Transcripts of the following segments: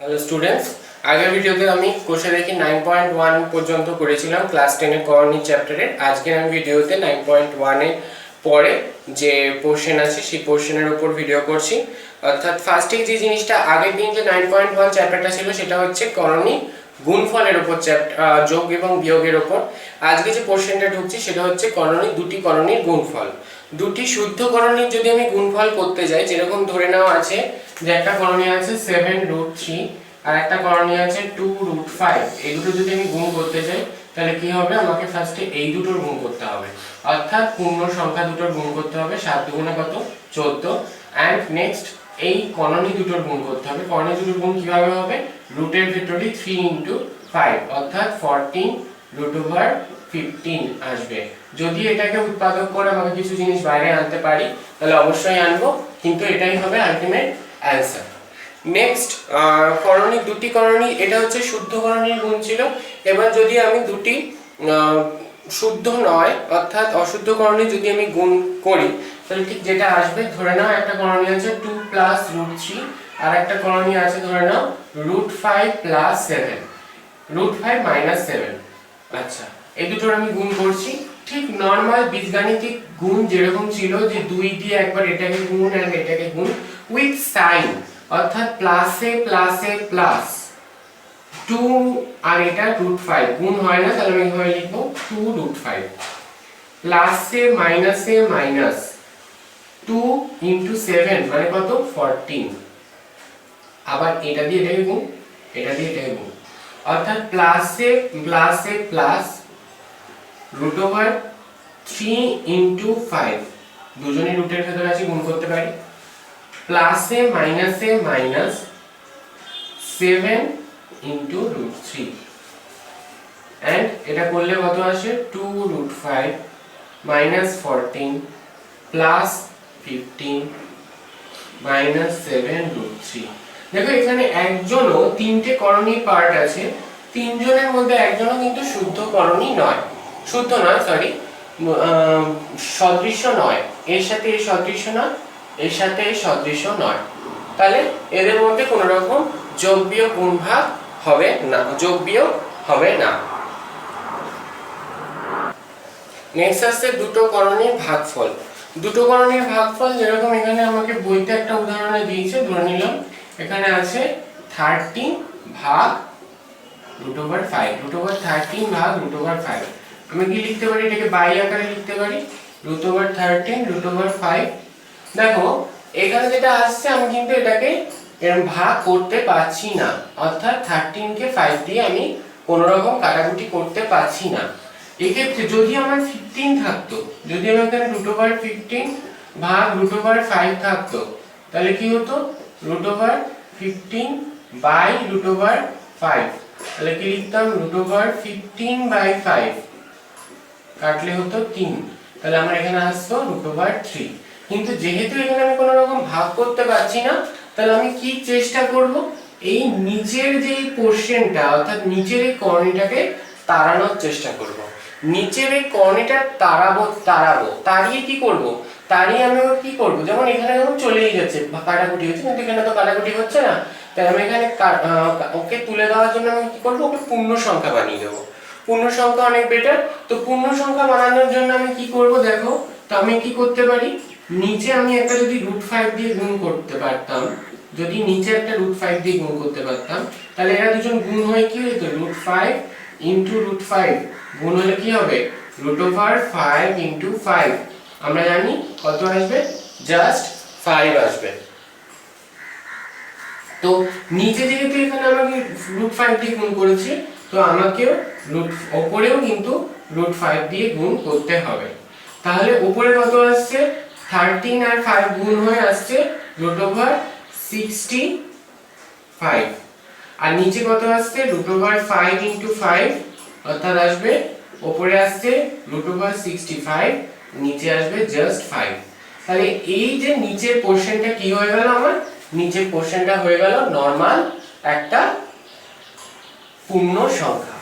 Hello students, আগের ভিডিওতে আমি কোষে দেখি 9.1 পর্যন্ত করেছিলাম ক্লাস 10 এর করণী চ্যাপ্টারের। আজকের আমি ভিডিওতে 9.1 এর পরে যে পোরশন আছে সেই পোরশনের উপর ভিডিও করছি। অর্থাৎ ফার্স্টে যে জিনিসটা আগের দিন যে 9.1 চ্যাপ্টারটা ছিল সেটা হচ্ছে করণী গুণফলের উপর যোগ এবং বিয়োগের উপর। আজকে যে পোরশনটা ঢুকছি সেটা হচ্ছে করণী দুটি করণীর গুণফল। দুটি শুদ্ধ করণীর যদি আমি গুণফল করতে যাই, যেরকম ধরে নেওয়া আছে যে একটা করণী আছে 7√3 আর একটা করণী আছে 2√5, এই দুটো যদি আমি গুণ করতে চাই তাহলে কি হবে, আমাকে ফার্স্টে এই দুটোর গুণ করতে হবে, অর্থাৎ পূর্ণ সংখ্যা দুটোর গুণ করতে হবে। 7 দুগুণে কত, 14। এন্ড নেক্সট এই করণী দুটোর গুণ করতে হবে। করণী দুটোর গুণ কিভাবে হবে, রুটের ভিতরে 3 × 5 অর্থাৎ 14√15 আসবে। যদি এটাকে উৎপাদক করে আমাকে কিছু জিনিস বাইরে আনতে পারি তাহলে অবশ্যই আনবো, কিন্তু এটাই হবে আলটিমেট অ্যান্সার। নেক্সট করণী দুটি করণী, এটা হচ্ছে শুদ্ধ করণীর গুণ ছিল। এবার যদি আমি দুটি শুদ্ধ নয় অর্থাৎ অশুদ্ধ করণী যদি আমি গুণ করি তাহলে ঠিক যেটা আসবে, ধরে নাও একটা করণী আছে 2 + √3 আর একটা করণী আছে ধরে নাও √5 + 7, √5 - 7। আচ্ছা, এই দুটোর আমি গুণ করছি ঠিক নরমাল বীজগাণিতিক গুণ যেরকম ছিল, যে 2 দিয়ে একবার এটাকে গুণ আর এটাকে গুণ উইথ সাইন, অর্থাৎ প্লাসে প্লাসে প্লাস 2 আর এটা √5 গুণ হয় না, তাহলে আমি এভাবে লিখব 2√5 প্লাসে মাইনাসে মাইনাস 2 × 7 মানে কত, 14। আবার এটা দিয়ে এটাকে গুণ, এটা দিয়ে এটাকে গুণ, অর্থাৎ প্লাসে প্লাসে প্লাস √3 × 5, দুজনের রুটের ভেতরে আছে, গুণ করতে পারি, প্লাসে মাইনাসে মাইনাস 7 × √3 এন্ড এটা করলে কত আসে, 2√5 - 14 + 15 - 7√3। দেখো এখানে একজনও তিনটে করণী পার্ট আছে, তিনজনের মধ্যে একজনও কিন্তু শুদ্ধ করণী নয়, শুদ্ধ নয় সরি সদৃশ্য নয়, এর সাথে এই সদৃশ্য নয়, এর সাথে এই সদৃশ্য নয়, তাহলে এদের মধ্যে কোনো রকম যোগ বিয়োগ গুণ ভাগ হবে না, যোগ বিয়োগ হবে না। নেক্সট আসছে দুটো করণীর ভাগফল। দুটো করণীর ভাগফল যেরকম এখানে আমাকে বইতে একটা উদাহরণে দিয়েছে, ধরে নিলাম এখানে আছে 13 ভাগ √5, √13 ভাগ √5। আমি কি লিখতে পারি, এটাকে বাই আকারে লিখতে পারি, √13 √5। দেখো এখানে যেটা আসছে আমি কিন্তু এটাকে এরকম ভাগ করতে পারছি না, অর্থাৎ 13 কে 5 দিয়ে আমি কোনো রকম কাটাকুটি করতে পারছি না। এক্ষেত্রে যদি আমার 15 থাকতো, যদি আমার এখানে √15 ভাগ √5 থাকতো তাহলে কি হতো, √15/√5, তাহলে কি লিখতাম, √15/5 কাটলে হতো 3, তাহলে আমার এখানে আসতো √3। কিন্তু যেহেতু এখানে আমি কোনো রকম ভাগ করতে পারছি না, তাহলে আমি কি চেষ্টা করব, এই নিচের যে পোরশনটা অর্থাৎ নিচের এই কর্ণীটাকে তাড়ানোর চেষ্টা করব। নিচের এই কর্ণীটা তাড়িয়ে কি করব, তাড়িয়ে আমি কি করব, যেমন এখানে যখন চলেই যাচ্ছে কাটাকুটি হচ্ছে, কিন্তু এখানে তো কাটাকুটি হচ্ছে না, তাই আমি এখানে ওকে তুলে দেওয়ার জন্য আমি কি করব, ওকে পূর্ণ সংখ্যা বানিয়ে দেবো। পূর্ণ সংখ্যা অনেক বেটার, তো পূর্ণ সংখ্যা বানানোর জন্য আমি কি করব, দেখো তো আমি কি করতে পারি, নিচে আমি একটা যদি √5 দিয়ে গুণ করতে পারতাম, যদি নিচে একটা √5 দিয়ে গুণ করতে পারতাম তাহলে এরা দুজন গুণ হয়ে কি হতো, √5 × √5 গুণ হলে কি হবে, √5 × 5, আমরা জানি কত আসবে, জাস্ট 5 আসবে। তো নিচে যেহেতু এখানে আমাকে √5 দিয়ে গুণ করেছি, তো আমাকেও উপরেও কিন্তু √5 দিয়ে গুণ করতে হবে। তাহলে উপরে কত আসছে, 13 আর 5 গুণ হয়ে আসছে √65, আর নিচে কত আসছে, √5 × 5 অর্থাৎ আসবে, উপরে আসছে √65, নিচে আসবে জাস্ট 5। তাহলে এই যে নিচের পোরশনটা কি হয়ে গেল, আমার নিচের পোরশনটা হয়ে গেল নরমাল একটা পূর্ণ সংখ্যা।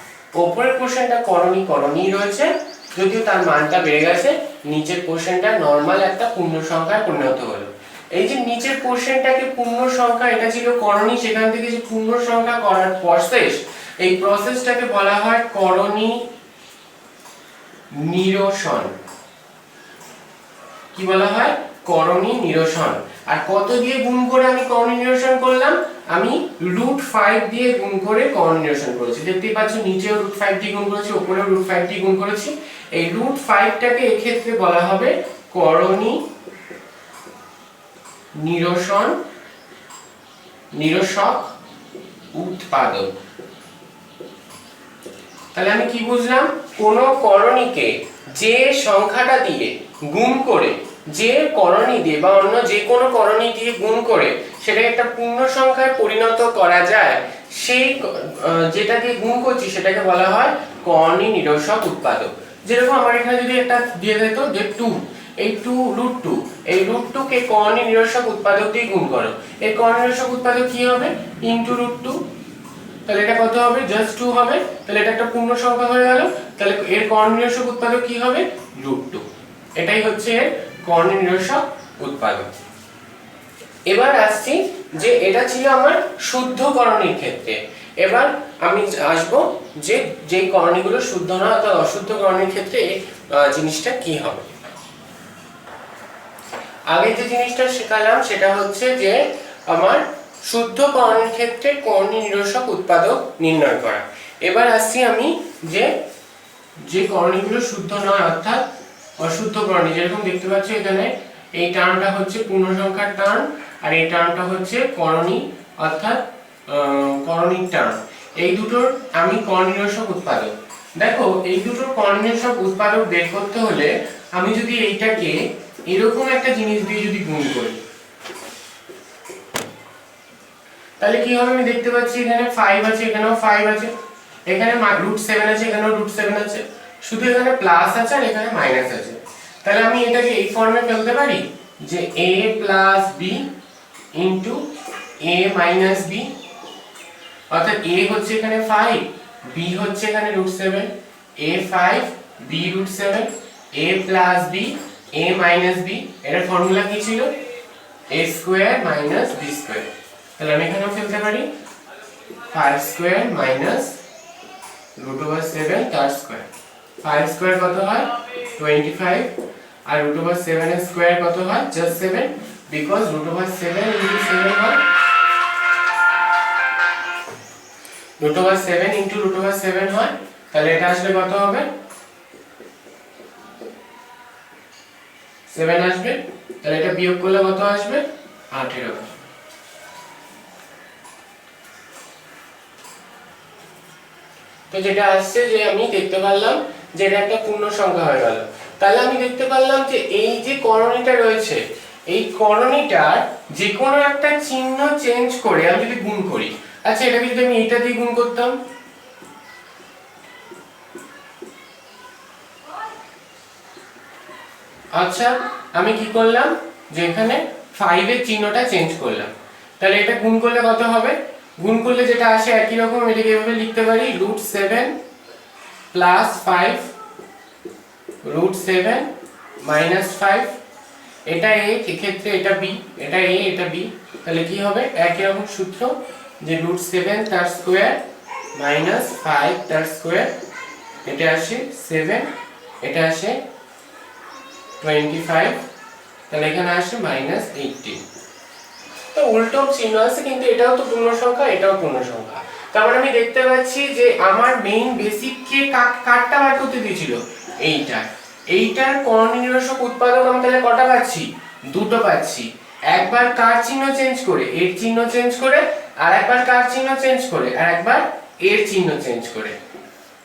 উপরের পোরশনটা করণী রয়েছে, যদিও তার মানটা বেড়ে গেছে, নিচের পোরশনটা নরমাল একটা পূর্ণ সংখ্যায় পরিণত হলো। এই যে নিচের পোরশনটাকে পূর্ণ সংখ্যা, এটা ছিল করণী, সেখান থেকে যে পূর্ণ সংখ্যা করার প্রসেস, এই প্রসেসটাকে বলা হয় করণী নিরসন। কি বলা হয়? করণী নিরসন। আর কত দিয়ে গুণ করে আমি করণী নিরসন করলাম? আমি √5 দিয়ে গুণ করে করণী নিরসন করেছি। দেখতেই পাচ্ছ নিচেও √5 দিয়ে গুণ করেছি, উপরেও √5 দিয়ে গুণ করেছি। এই √5টাকে এক্ষেত্রে বলা হবে করণী নিরসন, নিরসক উৎপাদক। তাহলে আমি কি বুঝলাম? কোন করণীকে যে সংখ্যাটা দিয়ে গুণ করে, যে করণী দিয়ে বা অন্য যে কোনো করণী দিয়ে গুণ করে সেটাকে একটা পূর্ণ সংখ্যায় পরিণত করা যায়, সেই যেটা দিয়ে গুণ করছি সেটাকে বলা হয় করণী নিরসক উৎপাদক। যেরকম আমার এখানে যদি একটা দিয়ে দিত যে 2, এই 2√2, এই √2 কে করণী নিরসক উৎপাদক দিয়ে গুণ করো। এই করণী নিরসক উৎপাদক কি হবে? ইনটু √2। তাহলে এটা কত হবে? জাস্ট 2 হবে। তাহলে এটা একটা পূর্ণ সংখ্যা হয়ে গেল। তাহলে এর করণী নিরসক উৎপাদক কি হবে? √2। এটাই হচ্ছে এর করণী নিরসক উৎপাদক। এবার আসছি যে এটা ছিল আমার শুদ্ধ করণীর ক্ষেত্রে। এবার আমি আসব যে যেই করণীগুলো শুদ্ধ না অর্থাৎ অশুদ্ধ করণীর ক্ষেত্রে জিনিসটা কি হবে। আগে যে জিনিসটা শেখালাম সেটা হচ্ছে যে আমার শুদ্ধ করণীর ক্ষেত্রে করণী নিরসক উৎপাদক নির্ণয় করা। এবার আসছি আমি যে যে করণীগুলো শুদ্ধ নয় অর্থাৎ অশুদ্ধ করণী। যেরকম দেখতে পাচ্ছ এখানে এই টার্মটা হচ্ছে পূর্ণ সংখ্যার টার্ম, আর এই টার্মটা হচ্ছে করণী অর্থাৎ করণীর টার্ম। এই দুটোর আমি করণী নিরসক উৎপাদক। দেখো এই দুটোর করণী নিরসক উৎপাদক বের করতে হলে আমি যদি এইটাকে এরকম একটা জিনিস দিয়ে যদি গুণ করি, তাহলে কি হবে? আমি দেখতে পাচ্ছি এখানে 5 আছে, এখানেও 5 আছে, এখানে √7 আছে, এখানেও √7 আছে, শুধু এখানে প্লাস আছে আর এখানে মাইনাস আছে। তাহলে আমি এটাকে এই ফর্মে ফেলতে পারি যে a + b * a - b, অর্থাৎ a হচ্ছে এখানে 5, b হচ্ছে এখানে √7, a 5 b √7, a + b a - b। এর ফর্মুলা কি ছিল? a² - b²। তাহলে আমি এখানেও ফেলতে পারি 5² - √7 তার স্কয়ার। 5² কত হয়? 25, আর √7 এর স্কয়ার কত হয়? জাস্ট 7, বিকজ √7 * 7 হয়, √7 * √7 হয়। তাহলে এটা আসলে কত হবে? 7 আসবে। তাহলে এটা বিয়োগ করলে কত আসবে? 18 আসবে। তো যেটা আসছে যে আমি দেখতে পারলাম যে এটা একটা পূর্ণ সংখ্যা হয়ে গেল। তাহলে আমি দেখতে পারলাম যে এই যে করণীটা রয়েছে, এই করণীটার যে কোনো একটা চিহ্ন চেঞ্জ করে আমি যদি গুণ করি, আচ্ছা এটাকে যদি আমি এটা দিয়ে গুণ করতাম, আচ্ছা আমি কি করলাম যে এখানে 5 এর চিহ্নটা চেঞ্জ করলাম, তাহলে এটা গুণ করলে কত হবে? গুণ করলে যেটা আসে একই রকম, এটাকে এভাবে লিখতে পারি √7 + 5 √7 - 5। এটা a, এক্ষেত্রে এটা b, এটা a এটা b। তাহলে কি হবে? একই রকম সূত্র যে √7 তার স্কয়ার - 5 তার স্কয়ার, এটা আসে 7, এটা আসে 25, তাহলে এখানে আসে -18। তো উল্টো চিহ্ন আছে, কিন্তু এটাও তো পূর্ণ সংখ্যা, এটাও পূর্ণ সংখ্যা। তার মানে আমি দেখতে পাচ্ছি যে আমার মেইন বেসিক কে কাটটা বার করতে দিয়েছিল এইটার করণী নিরসক উৎপাদক আমি তাহলে কটা পাচ্ছি? দুটো পাচ্ছি। একবার কার চিহ্ন চেঞ্জ করে, এর চিহ্ন চেঞ্জ করে, আর একবার কার চিহ্ন চেঞ্জ করে, আর একবার এর চিহ্ন চেঞ্জ করে।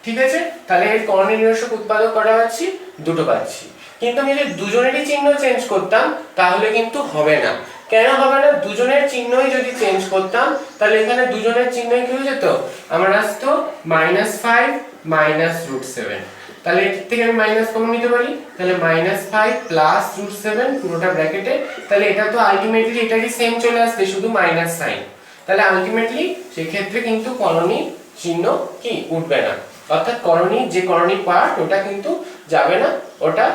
ঠিক আছে? তাহলে এর করণী নিরসক উৎপাদক কটা পাচ্ছি? দুটো পাচ্ছি। কিন্তু আমি যদি দুজনেরই চিহ্ন চেঞ্জ করতাম তাহলে কিন্তু হবে না। কেন হবে না? দুজনের চিহ্নই যদি চেঞ্জ করতাম তাহলে এখানে দুজনের চিহ্নই কি হয়ে যেত? আমার আসতো -5 -√7। তাহলে এর থেকে আমি মাইনাস কমন নিতে পারি, তাহলে -5 + √7 পুরোটা ব্র্যাকেটে। তাহলে এটা তো আলটিমেটলি এটারই সেম চলে আসছে, শুধু মাইনাস সাইন। তাহলে আলটিমেটলি সেই ক্ষেত্রে কিন্তু করণী চিহ্ন কি উঠবে না, অর্থাৎ করণী যে করণী পার্ট ওটা কিন্তু যাবে না, ওটা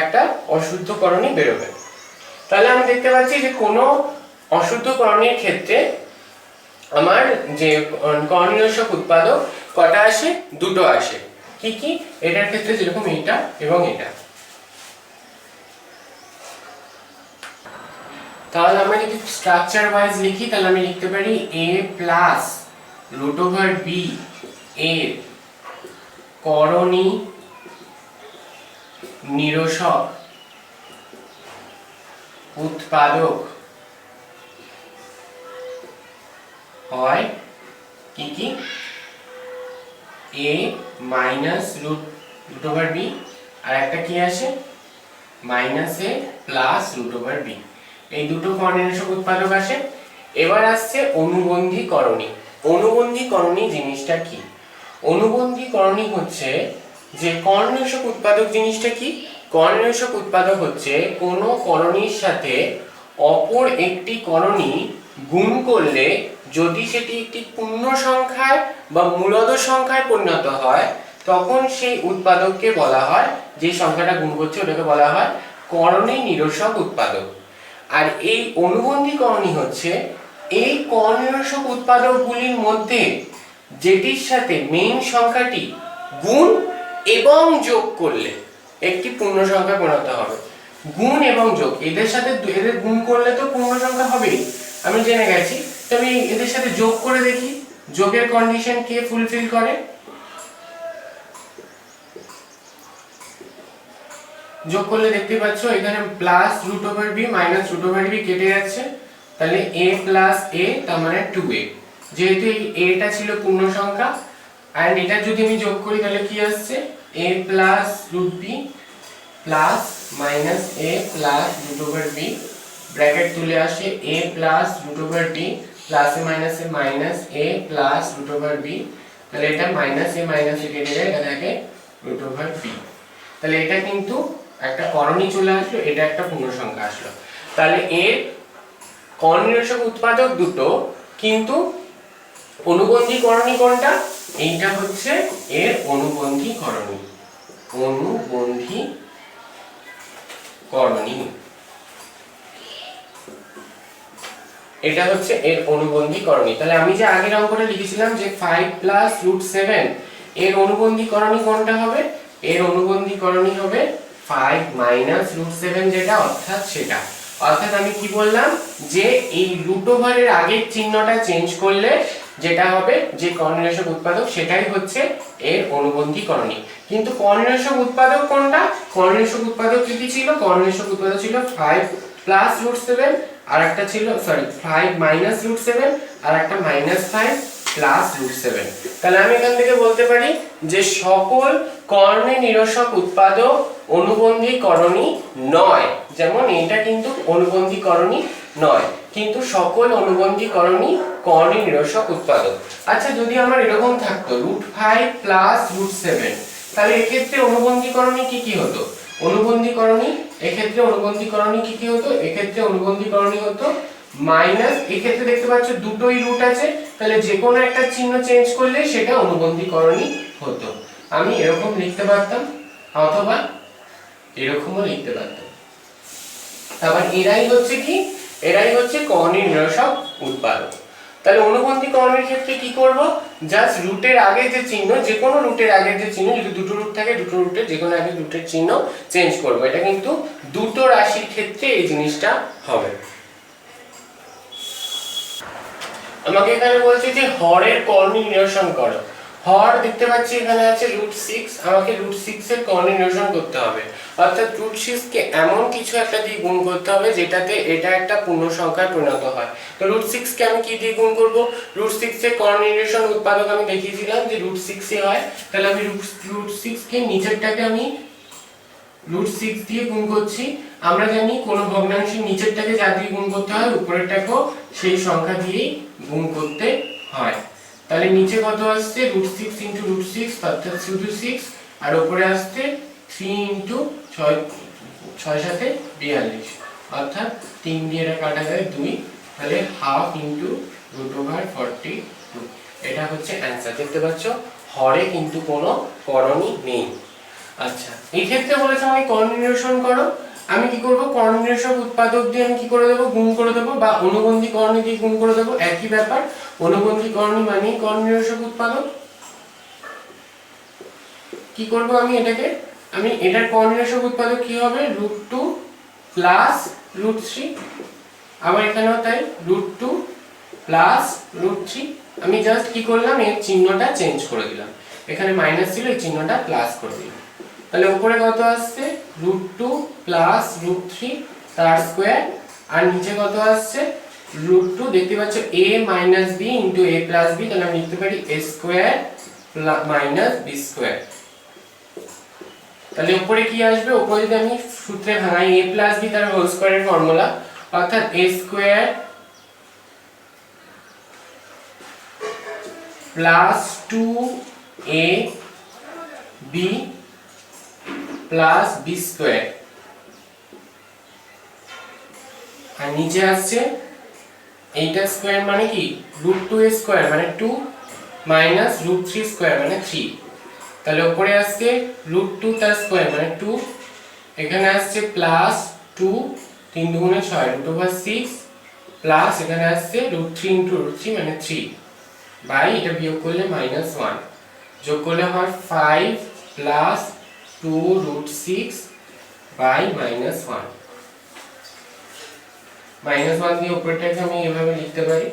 একটা অশুদ্ধ করণী বেরোবে। তাহলে আমি দেখতে পাচ্ছি যে কোনো অশুদ্ধ করণীর ক্ষেত্রে আমার যে করণীয়শক উৎপাদক কটা আসে, দুটো আসে। কি কি? এটার ক্ষেত্রে যেরকম এটা এবং এটা। তাহলে আমরা যদি স্ট্রাকচার ওয়াইজ লিখি তাহলে আমি লিখতে পারি a plus root over B এর করণী নিরসক উৎপাদক হয় কি কি? a minus root over B, আর একটা কি আসে minus a plus root over B. এই দুটো করণীয়শক উৎপাদক আসে। এবার আসছে অনুবন্ধী করণী। অনুবন্ধী করণী জিনিসটা কি? অনুবন্ধী করণী হচ্ছে যে করণীয়শক উৎপাদক জিনিসটা কি? করণীয়শক উৎপাদক হচ্ছে কোনো করণীর সাথে অপর একটি করণী গুণ করলে যদি সেটি একটি পূর্ণ সংখ্যায় বা মূলদ সংখ্যায় পরিণত হয় তখন সেই উৎপাদককে বলা হয়, যে সংখ্যাটা গুণ করছে ওটাকে বলা হয় করণী নিরসক উৎপাদক। আর এই অনুবন্ধী করণী হচ্ছে এই করণীয়শক উৎপাদকগুলির মধ্যে যেটির সাথে মেইন সংখ্যাটি গুণ এবং যোগ করলে একটি পূর্ণ সংখ্যা পরিণত হবে। গুণ এবং যোগ, এদের সাথে এদের গুণ করলে তো পূর্ণ সংখ্যা হবেই, আমি জেনে গেছি। তবে এদের সাথে যোগ করে দেখি যোগের কন্ডিশন কে ফুলফিল করে। যোগ করলে দেখতে পাচ্ছ এখানে plus root over B minus root over B কেটে যাচ্ছে, তাহলে a প্লাস a তার মানে 2a। যেহেতু এই a টা ছিল পূর্ণ সংখ্যা আর এটা যদি আমি যোগ করি তাহলে কি আসছে a plus root b plus minus a plus root over b, bracket তুলে আসে a plus root over b plus A minus a plus root over b, তাহলে এটা মাইনাস এ কেটে যায়, এটা থাকে রুট ওভার b। তাহলে এটা কিন্তু একটা করণী চলে আসলো, এটা একটা পূর্ণ সংখ্যা আসলো। তাহলে এর করণীয়শক উৎপাদক দুটো, কিন্তু অনুবন্ধী করণী কোনটা? এইটা হচ্ছে এর অনুবন্ধী করণী। অনুবন্ধী করণী, এটা হচ্ছে এর অনুবন্ধী করণী। তাহলে আমি যে আগের অঙ্কটা লিখেছিলাম যে 5 প্লাস রুট 7 এর অনুবন্ধী করণী কোনটা হবে? এর অনুবন্ধী করণী হবে 5 মাইনাস রুট 7 যেটা, অর্থাৎ সেটা। অর্থাৎ আমি কি বললাম যে এই রুট ওভারের আগের চিহ্নটা চেঞ্জ করলে যেটা হবে যে করণীয়শক উৎপাদক সেটাই হচ্ছে এর অনুবন্ধী করণী। কিন্তু করণীয়শক উৎপাদক কোনটা? করণীয়শক উৎপাদক কি ছিল? করণীয়শক উৎপাদক ছিল 5 প্লাস রুট 7 আর একটা ছিল 5 মাইনাস রুট 7 আর একটা মাইনাস 5 প্লাস রুট 7। তাহলে আমি এখান থেকে বলতে পারি যে সকল করণী নিরসক উৎপাদক অনুবন্ধী করণী নয়। যেমন এটা কিন্তু অনুবন্ধী করণী নয়, কিন্তু সকল অনুবন্ধী করণী করণী নিরসক উৎপাদক। আচ্ছা, যদি আমার এরকম থাকতো রুট 5 প্লাস রুট 7, তাহলে এক্ষেত্রে অনুবন্ধী করণী কি কি হতো? অনুবন্ধী করণী এক্ষেত্রে অনুবন্ধী করণী কি কি হতো? এক্ষেত্রে অনুবন্ধী করণী হতো মাইনাস, এক্ষেত্রে দেখতে পাচ্ছ দুটোই রুট আছে, তাহলে যে কোনো একটা চিহ্ন চেঞ্জ করলে সেটা অনুবন্ধী করণী হতো। আমি এরকম লিখতে পারতাম অথবা এরকমও লিখতে পারতাম। আবার এরাই হচ্ছে কি? এরাই হচ্ছে করণী নিরসক উৎপাদক। তাহলে অনুবন্ধী করণের ক্ষেত্রে কি করব? জাস্ট রুটের আগে যে চিহ্ন, যে কোনো রুটের আগে যে চিহ্ন, যদি দুটো রুট থাকে দুটো রুটের যে কোনো আগে রুটের চিহ্ন চেঞ্জ করব। এটা কিন্তু দুটো রাশির ক্ষেত্রে এই জিনিসটা হবে। আমাকে এখানে বলছে যে হরের করণী নিরসন করো। হর দেখতে পাচ্ছি এখানে আছে √6, আমাকে √6 এর করণী নিরসন করতে হবে। অর্থাৎ √6 কে এমন কিছু একটা দিয়ে গুণ করতে হবে যেটাতে এটা একটা পূর্ণ সংখ্যায় পরিণত হয়। তো √6 কে আমি কি দিয়ে গুণ করব? √6 এর করণী নিরসন উৎপাদক আমি দেখিয়েছিলাম যে √6 এ হয়। তাহলে আমি √6 কে নিচেরটাকে আমি √6 দিয়ে গুণ করছি। আমরা জানি কোন ভগ্নাংশের নিচেরটাকে যা দিয়ে গুণ করতে হয় উপরেরটাকেও সেই সংখ্যা দিয়েই গুণ করতে হয়। তাহলে নিচে কত আসছে? √6 * √6 অর্থাৎ শুধু 6, আর উপরে আসছে 3 * 6 6 × 7 = 42, অর্থাৎ 3 দিয়ে এটা কাটা যায় 2, তাহলে ½ * √42। এটা হচ্ছে অ্যানসার। দেখতে পাচ্ছ হরে কিন্তু কোনো করণী নেই। আচ্ছা, এই ক্ষেত্রে বলেছে আমাকে করণী নিরসন করো। আমি কি করব, করণ নিরসক উৎপাদক দিয়ে আমি কি করে দেব, গুণ করে দেব, বা অনুবন্ধী করণী দিয়ে গুণ করে দেব, একই ব্যাপার। অনুবন্ধী করণী মানেই করণ নিরসক উৎপাদক। কি করব আমি এটাকে, আমি এটার করণ নিরসক উৎপাদক কি হবে, √2 প্লাস √3। আবার এখানেও তাই, √2 প্লাস √3। আমি জাস্ট কি করলাম, এর চিহ্নটা চেঞ্জ করে দিলাম, এখানে মাইনাস ছিল, এই চিহ্নটা প্লাস করে দিলাম। তাহলে উপরে কত আসছে, √2 প্লাস √3 তার স্কয়ার, আর নিচে কত আসছে, √2, দেখতে পাচ্ছ a minus b into a plus b, তাহলে আমি লিখতে পারি a square minus b square. তাহলে উপরে কি আসবে, উপরে যদি আমি সূত্রে ভাঙাই a প্লাস b তার হোল স্কয়ারের ফর্মুলা, অর্থাৎ a square plus 2ab plus b square, আর নিচে আসছে এইটা স্কয়ার মানে কি, √2 এর স্কয়ার মানে 2 মাইনাস √3 স্কয়ার মানে 3। তাহলে উপরে আসছে √2 তার স্কয়ার মানে 2, এখানে আসছে প্লাস 2, 3 দুগুণে 6 √6, প্লাস এখানে আসছে √3 ইনটু √3 মানে 3, বাই এটা বিয়োগ করলে -1, যোগ করলে হয় 5 প্লাস 2√6 বাই -1। -1 দিয়ে উপরটাকে আমি এভাবে লিখতে পারি।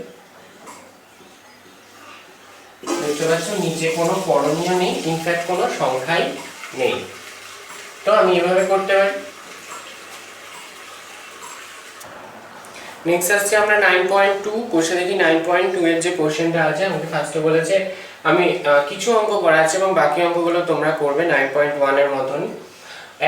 দেখতে পাচ্ছ নিচে কোনো করণীয় নেই, ইনফ্যাক্ট কোনো সংখ্যাই নেই, তো আমি এভাবে করতে পারি। নেক্সট আসছে আমরা 9.2 কোশ্চেন দেখি। 9.2 এর যে কোশ্চেনটা আছে, আমাকে ফার্স্টে বলেছে আমি কিছু অঙ্ক করাচ্ছি এবং বাকি অঙ্কগুলো তোমরা করবে 9.1 এর মতন।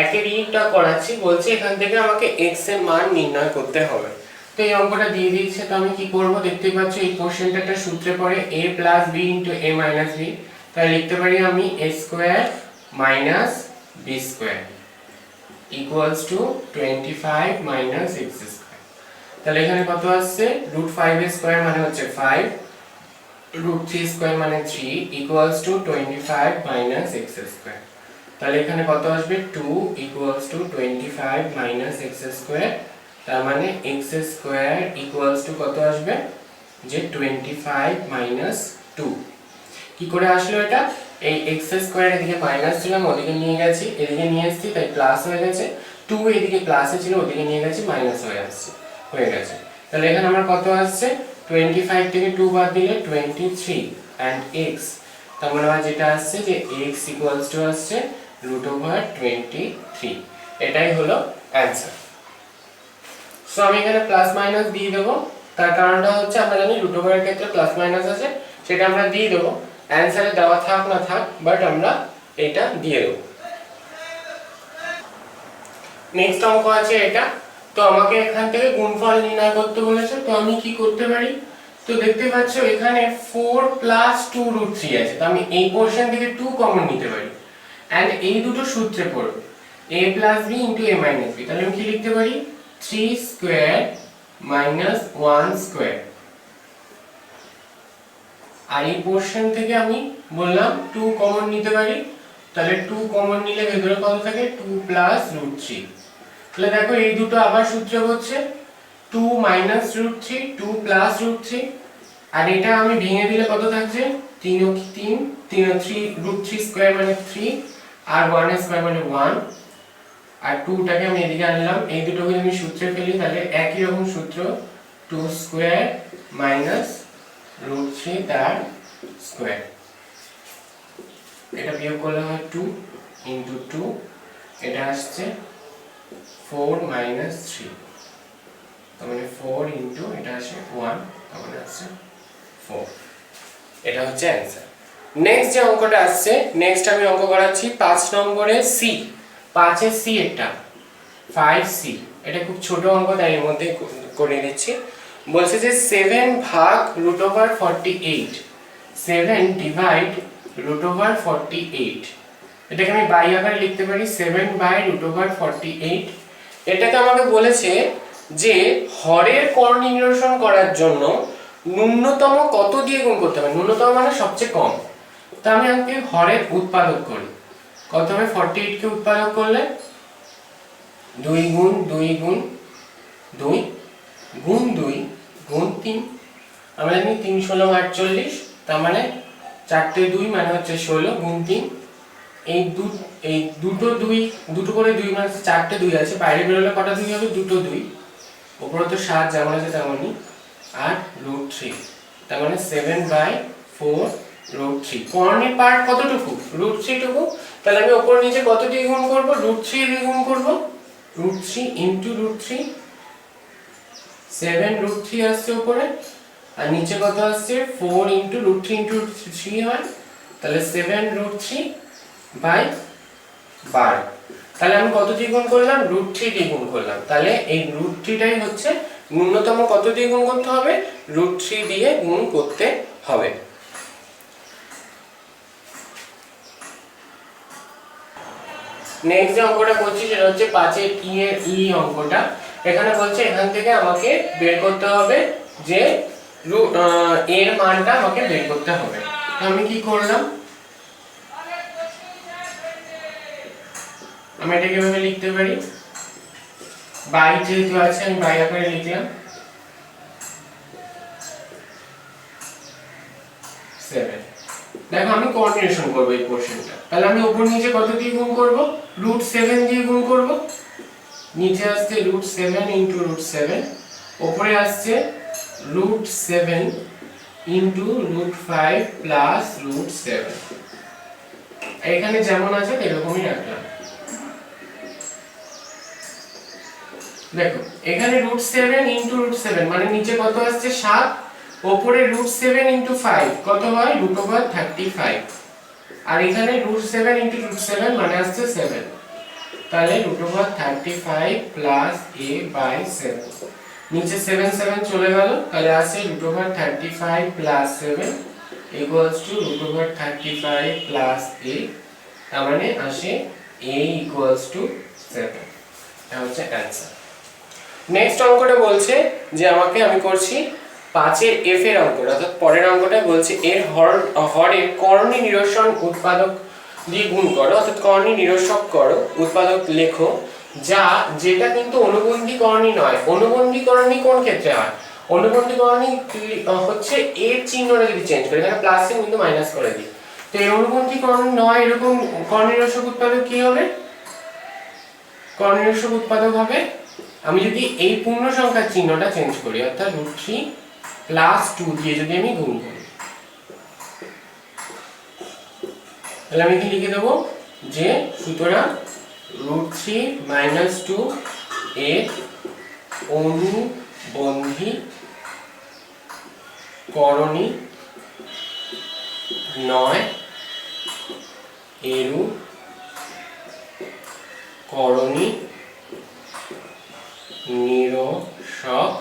একের ইটা করাচ্ছি, বলছে এখান থেকে আমাকে x এর মান নির্ণয় করতে হবে। তো এই অঙ্কটা দিয়ে দিয়েছে, তো আমি কি করব, দেখতেই পাচ্ছ এই কোশ্চেনটা একটা সূত্রে পড়ে a plus b into a minus b, তাই লিখতে পারি আমি a square minus b square equals to 25 minus x square. তাহলে এখানে কত আসছে, √5 এর স্কয়ার মানে হচ্ছে 5, √3 স্কয়ার মানে 3 equals to 25 minus x square. তাহলে এখানে কত আসবে, 2 equals to 25 minus x square, তার মানে x স্কয়ার ইকুয়ালস টু কত আসবে, যে 25 মাইনাস 2। কি করে আসলো এটা, এই x স্কয়ার এদিকে মাইনাস ছিল, ওদিকে নিয়ে গেছি, এদিকে নিয়ে এসেছি, তাই প্লাস হয়ে গেছে, 2 এদিকে প্লাসে ছিল, ওদিকে নিয়ে গেছি, মাইনাস হয়ে গেছে। তাহলে এখানে আমার কত আসছে, 25 থেকে 2 বাদ দিলে 23 এন্ড x, তার মানে যেটা আসছে যে x ইকুয়ালস টু আসছে √23। এটাই হলো অ্যানসার। সো আমি এখানে প্লাস মাইনাস দিয়ে দেব, তার কারণটা হচ্ছে আমরা জানি √ এর ক্ষেত্রে প্লাস মাইনাস আছে, সেটা আমরা দিয়ে দেব, অ্যানসারে দেওয়া থাক না থাক, বাট আমরা এটা দিয়ে দেব। নেক্সট অঙ্ক আছে এটা, তো আমাকে এখান থেকে গুণফল নির্ণয় করতে বলেছে, তো আমি কি করতে পারি, তো দেখতে পাচ্ছ এখানে 4 প্লাস 2√3 আছে, তো আমি এই পোরশন থেকে 2 কমন নিতে পারি, এন্ড এই দুটো সূত্রে পড়বে a plus b into a minus b, তাহলে আমি কি লিখতে পারি, 3 স্কয়ার মাইনাস 1 স্কয়ার, আর এই পোরশন থেকে আমি বললাম 2 কমন নিতে পারি, তাহলে 2 কমন নিলে ভেতরে কত থাকে, 2 প্লাস √3। তাহলে দেখো এই দুটো আবার সূত্রে হচ্ছে 2 মাইনাস √3, 2 প্লাস √3, আর এটা আমি ভেঙে দিলে কত থাকছে, 3 ও 3, 3 ও 3, √3 স্কয়ার মানে 3, আর 1 স্কয়ার মানে 1, আর 2 টাকে আমি এদিকে আনলাম, এই দুটোকে যদি আমি সূত্রে ফেলি তাহলে একই রকম সূত্র, 2 স্কয়ার মাইনাস √3 তার স্কয়ার, এটা বিয়োগ করলে হয় 2 ইনটু 2, এটা আসছে 4 মাইনাস 3, তার মানে 4 ইনটু এটা আসে 1, তার মানে আসছে 4। এটা হচ্ছে অ্যানসার। নেক্সট যে অঙ্কটা আসছে, নেক্সট আমি অঙ্ক করাচ্ছি 5 নম্বরে সি, 5 এর সি এটা 5c, এটা খুব ছোট অঙ্ক, তাই এর মধ্যে করে দিচ্ছি। বলছে যে 7 ভাগ √48, 7 ডিভাইড √48, এটাকে আমি বাই আকারে লিখতে পারি 7 বাই √48। এটাকে আমাকে বলেছে যে হরের করণ নিরসন করার জন্য ন্যূনতম কত দিয়ে গুণ করতে হবে, ন্যূনতম মানে সবচেয়ে কম, তা আমি আজকে হরের উৎপাদক করি। কত হবে, 48 কে উৎপাদক করলে 2 গুণ 2 গুণ 2 গুণ 2 গুণ 3, আমরা জানি 3 16 48, তার মানে 4টে 2 মানে হচ্ছে 16 গুণ 3, এই দুটো 2, দুটো করে 2 মানে 4টে 2 আছে, বাইরে বেরোলে কটা 2 হবে? দুটো 2, উপরে তো 7 যেমন আছে তেমনই, আর √3, তার মানে 7/4√3। কর্ণের পার্ট কতটুকু? √3 টুকু। তাহলে আমি উপর নিচে কত দিয়ে গুণ করব? √3 দিয়ে গুণ করব। √3 ইনটু √3, 7√3 আসছে উপরে, আর নিচে কত আসছে? 4 ইনটু √3 ইনটু 3 হয়, তাহলে 7√3/12। তাহলে আমি কত দিয়ে গুণ করলাম? √3 দিয়ে গুণ করলাম। তাহলে এই √3টাই হচ্ছে ন্যূনতম কত দিয়ে গুণ করতে হবে? √3 দিয়ে গুণ করতে হবে। নেক্সট যে অঙ্কটা করছি সেটা হচ্ছে 5 এর অঙ্কটা। এখানে বলছে এখান থেকে আমাকে বের করতে হবে যে এর মানটা আমাকে বের করতে হবে। তো আমি কি করলাম? আমি এটাকে কিভাবে লিখতে পারি? বাই যেহেতু আছে আমি বাই আকারে লিখলাম 7। দেখো আমি কোঅর্ডিনেশন করব এই পোরশনটা। তাহলে আমি উপর নিচে কত দিয়ে গুণ করব? √7 দিয়ে গুণ করব। নিচে আসছে √7 ইনটু √7, উপরে আসছে √7 ইনটু √5 প্লাস √7। এখানে যেমন আছে এরকমই রাখলাম। দেখো এখানে √7 ইনটু √7 মানে নিচে কত আসছে? 7, উপরে √7 ইনটু 5 কত হয়? √35, আর এখানে √7 ইনটু √7 মানে আসছে 7, তাহলে √35 প্লাস a/7। নিচে 7 7 চলে গেল, তাহলে আসে √35 plus 7 equals to √35 plus a, তার মানে আসে a ইকুয়ালস টু 7। এটা হচ্ছে অ্যানসার। নেক্সট অঙ্কটা বলছে যে আমি করছি 5 এর f এর অঙ্কটা, অর্থাৎ পরের অঙ্কটা বলছে এর হরের কর্ণী নিরসন উৎপাদক দিয়ে গুণ করো, অর্থাৎ কর্ণী নিরসক করো, উৎপাদক লেখো যেটা কিন্তু অনুবন্ধী কর্ণী নয়। অনুবন্ধী কর্ণী কোন ক্ষেত্রে হয়? অনুবন্ধী কর্ণী হচ্ছে এর চিহ্নটা যদি চেঞ্জ করি, এখানে প্লাস চিহ্ন কিন্তু মাইনাস করে দিই, তো এই অনুবন্ধী কর্ণী নয় এরকম কর্ণী নিরসক উৎপাদক কি হবে? কর্ণী নিরসক উৎপাদক হবে আমি যদি এই পূর্ণ সংখ্যার চিহ্নটা চেঞ্জ করি, অর্থাৎ √3 প্লাস 2 দিয়ে যদি আমি গুণ করি, তাহলে আমি কি লিখে দেবো যে সুতরাং √3 মাইনাস 2 এর অনুবন্ধী করণী নয় এরূপ করণী নিরসক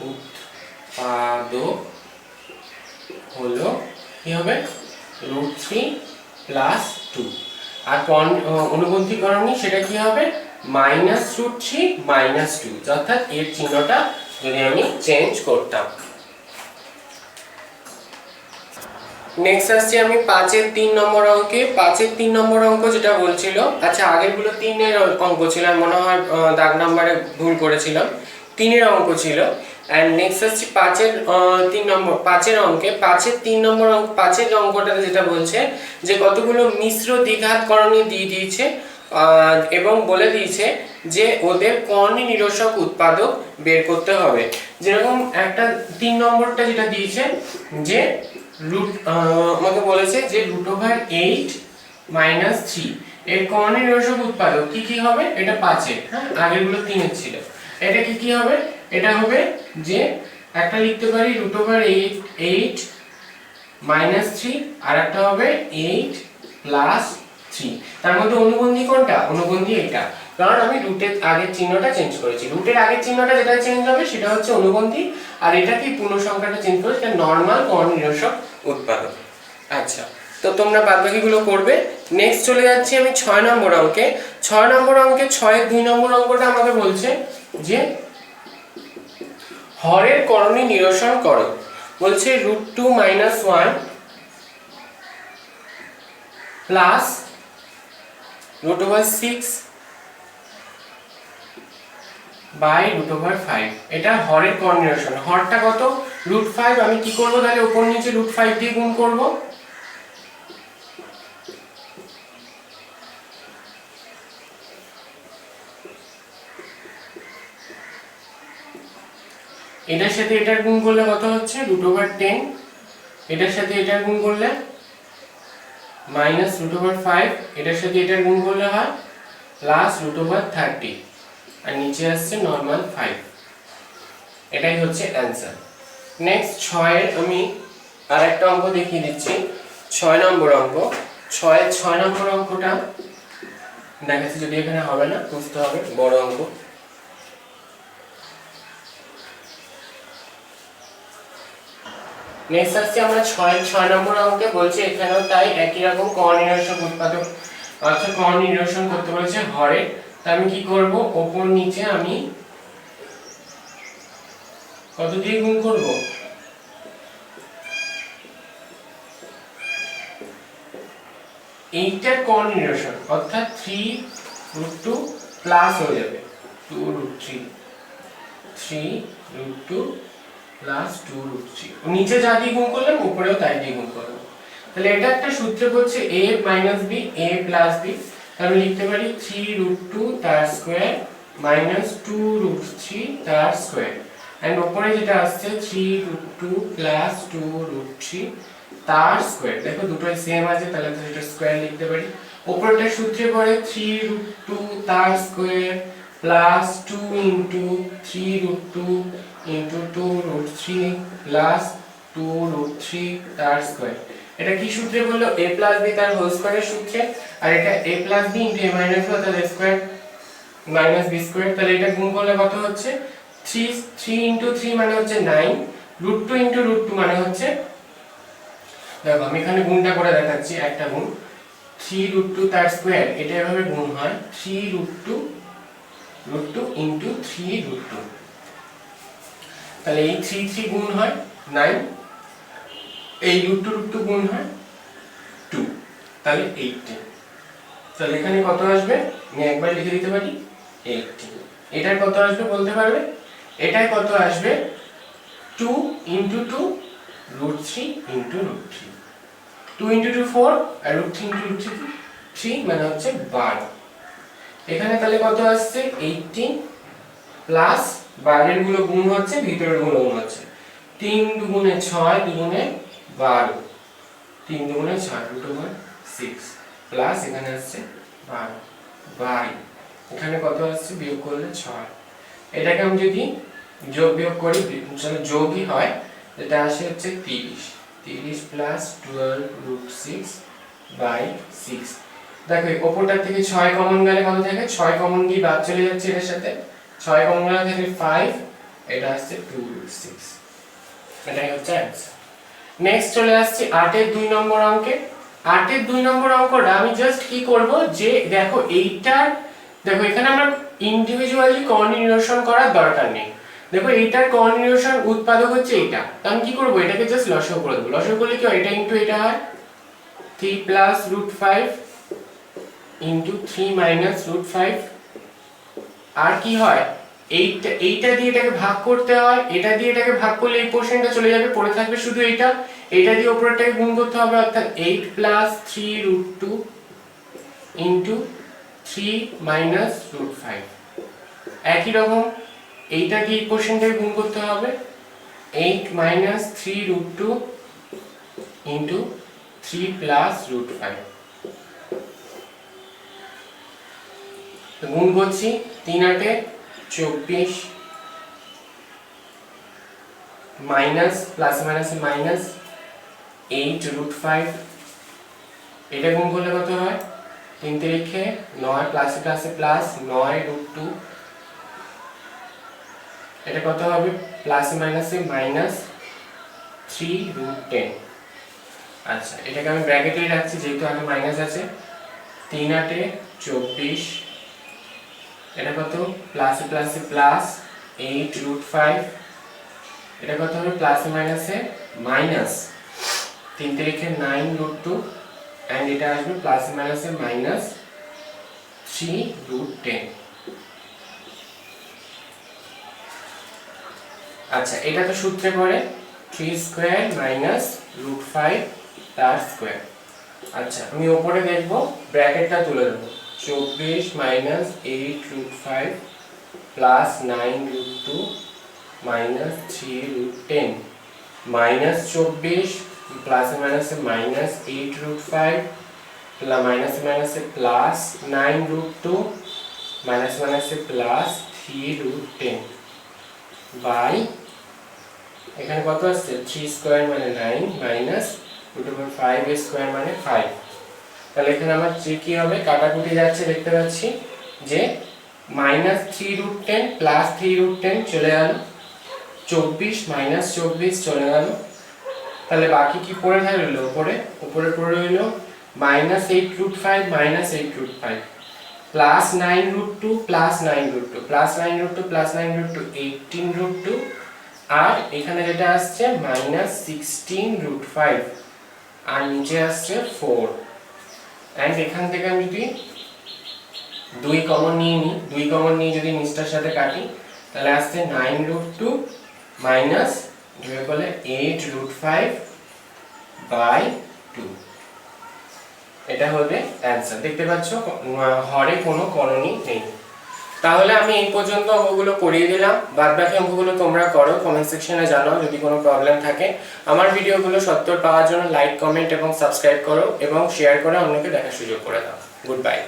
উৎপাদক হলো কি হবে? √3 প্লাস 2, আর অনুবন্ধী করণী সেটা কি হবে? -√3 মাইনাস 2, অর্থাৎ এর চিহ্নটা যদি আমি চেঞ্জ করতাম। নেক্সট আসছি আমি 5 এর 3 নম্বর অঙ্কে। 5 এর 3 নম্বর অঙ্ক যেটা বলছিল, আচ্ছা আগেরগুলো 3 এর অঙ্ক ছিল, মনে হয় দাগ নাম্বারে ভুল করেছিলাম, 3 এর অঙ্ক ছিল। এন্ড নেক্সট আসছি 5 এর 3 নম্বর 5 এর অঙ্কে। 5 এর 3 নম্বর অঙ্ক, 5 এর অঙ্কটাতে যেটা বলছে যে কতগুলো মিশ্র দ্বিঘাত করণী দিয়ে দিয়েছে এবং বলে দিয়েছে যে ওদের কর্ণী নিরসক উৎপাদক বের করতে হবে। যেরকম একটা 3 নম্বরটা যেটা দিয়েছে যে আমাকে বলেছে যে √8 মাইনাস 3 এর কর্ণী নিরসক উৎপাদক কি কি হবে? এটা 5 এর, হ্যাঁ আগেরগুলো 3 এর ছিল। এটা কি কি হবে? এটা হবে যে একটা লিখতে পারি √8 মাইনাস 3, আর একটা হবে 8 প্লাস 3। তার মধ্যে অনুবন্ধী কোনটা? অনুবন্ধী এটা, কারণ আমি রুটের আগের চিহ্নটা চেঞ্জ করেছি। রুটের আগের চিহ্নটা যেটা চেঞ্জ হবে সেটা হচ্ছে অনুবন্ধী, আর এটা কি পূর্ণ সংখ্যাটা চেঞ্জ করে সেটা নরমাল কর্ণী নিরসক উৎপাদক। আচ্ছা, তো তোমরা বাদবাকিগুলো করবে। নেক্সট চলে যাচ্ছি আমি 6 নম্বর অঙ্কে। 6 নম্বর অঙ্কে 6 এর 2 নম্বর অঙ্কটা আমাকে বলছে যে হরের করণী নিরসন করো। বলছে √2 minus 1 plus √6 by root over 5। এটা হরের কন্টিনিউশন। হরটা কত? রুট 5। আমি কি করব তাহলে উপর নিচে রুট 5 দিয়ে গুণ করব। এটার সাথে এটার গুণ করলে কত হচ্ছে? Root over 10। এটার সাথে এটার গুণ করলে মাইনাস রুট ওভার 5। এটার সাথে এটার গুণ করলে হয় প্লাস রুট ওভার 30, আর নিচে আসছে নরমাল 5। এটাই হচ্ছে অ্যান্সার। নেক্সট 6 এর আমি আরেকটা অঙ্ক দেখিয়ে দিচ্ছি। 6 নম্বর অঙ্ক। 6 নম্বর অঙ্কটা দেখাচ্ছি, যদি এখানে হবে না বুঝতে হবে, বড় অঙ্ক। নেক্সট আসছে আমরা 6 নম্বর অঙ্কে। বলছে এখানেও তাই একই রকম কোঅর্ডিনেশন উৎপাদক, অর্থাৎ কোঅর্ডিনেশন করতে বলেছে হরে। তা আমি কি করব, উপর নিচে আমি কত দিয়ে গুণ করব? এইটার কোঅর্ডিনেশন অর্থাৎ 3√2 প্লাস হয়ে যাবে 2√3, 3√2 প্লাস 2√3। নিচে যা দিয়ে গুণ করলাম উপরেও তাই দিয়ে গুণ করব। তাহলে এটা একটা সূত্র হচ্ছে a minus b, a plus b। আমি লিখতে পারি 3√2 তার স্কয়ার মাইনাস 2√3 তার স্কয়ার, এন্ড উপরে যেটা আসছে 3√2 প্লাস 2√3 তার স্কয়ার। দেখো দুটোই সেম আছে, তাহলে তো এটা স্কয়ার লিখতে পারি। উপরেরটা সূত্রে পড়ে 3√2 তার square plus 2 into 3√2 into 2√3 plus 2√3 তার স্কয়ার। এটা কি সূত্রে বললো? a প্লাস b তার হোল স্কয়ারের সূত্রে। আর এটা a plus b into a minus b তার স্কয়ার মাইনাস b স্কয়ার। তাহলে এটা গুণ করলে কত হচ্ছে? 3 ইনটু 3 মানে হচ্ছে 9, √2 ইনটু √2 মানে হচ্ছে, দেখো আমি এখানে গুণটা করে দেখাচ্ছি। একটা গুণ 3√2 তার স্কয়ার, এটা এভাবে গুণ হয় 3√2 ইনটু 3√2। তাহলে এই 3 গুণ হয় 9, এই √2 গুণ হয় 2, তাহলে 18। তাহলে এখানে কত আসবে? আমি একবার লিখে দিতে পারি 18। এটার কত আসবে বলতে পারবে? এটার কত আসবে? 2 ইনটু 2 √3 ইনটু √3। 2 ইনটু 2 4, আর √3 ইনটু 3 মানে হচ্ছে 12। এখানে তাহলে কত আসছে? 18 প্লাস বাইরের গুলো গুণ হচ্ছে, ভিতরের গুলো গুণ হচ্ছে। 3 দুগুণে 6, দুগুণে 12, 3 দুগুণে 6 √6 প্লাস এখানে আসছে 12 বাই এখানে কত আসছে? বিয়োগ করলে 6। এটাকে আমি যদি যোগ বিয়োগ করি, তাহলে যোগই হয়, এটা আসে হচ্ছে 30। 30 প্লাস 12√6 বাই 6। দেখো উপরটার থেকে 6 কমন গেলে কত থাকে? 6 কমন গিয়ে বাদ চলে যাচ্ছে এর সাথে। 6 কমন গেলে থাকে 5, এটা আসছে 2√6। এটাই হচ্ছে অ্যানসার। নেক্সট চলে আসছে 8 এর 2 নম্বর অঙ্কে। 8 এর 2 নম্বর অঙ্কটা আমি জাস্ট কি করব, যে দেখো এইটার, দেখো এখানে আমরা ইন্ডিভিজুয়ালি কোঅর্ডিনেশন করার দরকার নেই। দেখো এইটার কোঅর্ডিনেশন উৎপাদক হচ্ছে এইটা। আমি কি করব, এটাকে জাস্ট লসাগু করে দেব। লসাগু করলে কি হয়? এটা ইনটু এটা হয় 3 প্লাস √5 ইনটু 3 মাইনাস √5। আর কি হয়? এইটা দিয়ে এটাকে ভাগ করতে হয়, এটা দিয়ে এটাকে ভাগ করলে এই পোরশনটা চলে যাবে, পড়ে থাকবে শুধু এইটা। এটা দিয়ে উপরেরটাকে গুণ করতে হবে, অর্থাৎ 8 প্লাস 3√2 ইনটু 3 মাইনাস √5। একই রকম এইটা দিয়ে এই পোরশনটাকে গুণ করতে হবে, 8 মাইনাস 3√2 ইনটু 3 প্লাস √5। গুণ করছি, 3 8 24 মাইনাস প্লাস মাইনাসে মাইনাস 8√5। এটা গুণ করলে কত হয়? 3 3 9 প্লাসে প্লাসে প্লাস 9√2। এটা কত হবে? প্লাসে মাইনাসে মাইনাস 3√10। আচ্ছা, এটাকে আমি ব্র্যাকেটে রাখছি যেহেতু আগে মাইনাস আছে। 3 8 24, এটা কত? প্লাসে প্লাসে প্লাস 8√5। এটা কত হবে? প্লাসে মাইনাসে মাইনাস 3 3 9√2, এন্ড এটা আসবে প্লাসে মাইনাসে মাইনাস 3√10। আচ্ছা এটা তো সূত্রে পড়ে 3 স্কয়ার মাইনাস রুট 5 তার স্কয়ার। আচ্ছা আমি উপরে দেখব ব্র্যাকেটটা তুলে দেব 24 minus 8 root 5 plus 9 root 2 minus 3 root 10 minus 24 প্লাসে মাইনাসে মাইনাস 8 রুট 5 মাইনাসে মাইনাসে প্লাস 9 রুট 2 মাইনাসে মাইনাসে প্লাস 3 রুট 10 বাই এখানে কত আসছে 3 স্কয়ার মানে 9 মাইনাস রুট ওভার 5 এর স্কয়ার মানে 5। তাহলে এখানে আমার যে কি হবে কাটাকুটি যাচ্ছে দেখতে পাচ্ছি যে মাইনাস 3 রুট 10 প্লাস 3 রুট 10 চলে গেল 24 মাইনাস 24 চলে গেল। তাহলে বাকি কি পড়ে থাকলো উপরে পড়ে রইল minus 8 root 5 minus 8 root 5 plus 9 root 2 plus 9 root 2 plus 9 root 2 plus 9 root 2 18 root 2 আর এখানে যেটা আসছে মাইনাস 16 রুট 5 আর নিচে আসছে 4 এন্ড এখান থেকে আমি যদি 2 কমন নিয়ে নিই 2 কমন নিয়ে যদি নিচটার সাথে কাটি তাহলে আসছে 9 রুট 2 মাইনাস দুই বলে 8 রুট 5 বাই 2। এটা হবে অ্যানসার। দেখতে পাচ্ছ হরে কোনো করণী নেই। তাহলে আমি এই পর্যন্ত অঙ্কগুলো করিয়ে দিলাম, বাদ বাকি অঙ্কগুলো তোমরা করো, কমেন্ট সেকশনে জানাও যদি কোনো প্রবলেম থাকে। আমার ভিডিওগুলো সত্তর পাওয়ার জন্য লাইক কমেন্ট এবং সাবস্ক্রাইব করো এবং শেয়ার করে অন্যকে দেখার সুযোগ করে দাও। Good bye.